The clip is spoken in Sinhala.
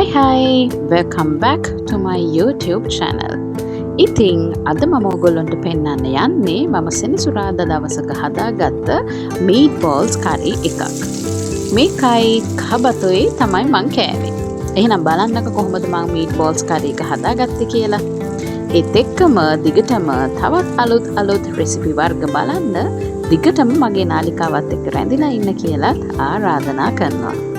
Hi, welcome back to my YouTube channel. ඉතින් අද මම ඔයගොල්ලන්ට පෙන්වන්න යන්නේ මම සෙනසුරාදා දවසක හදාගත්ත meatballs curry එකක්. මේකයි කබතොයි තමයි මං කෑවේ. එහෙනම් බලන්නක කොහොමද මං meatballs curry එක හදාගත්තේ කියලා. ඒත් එක්කම දිගටම තවත් අලුත් රෙසිපි වර්ග බලන්න දිගටම මගේ නාලිකාවත් එක්ක රැඳිලා ඉන්න කියලා ආරාධනා කරනවා.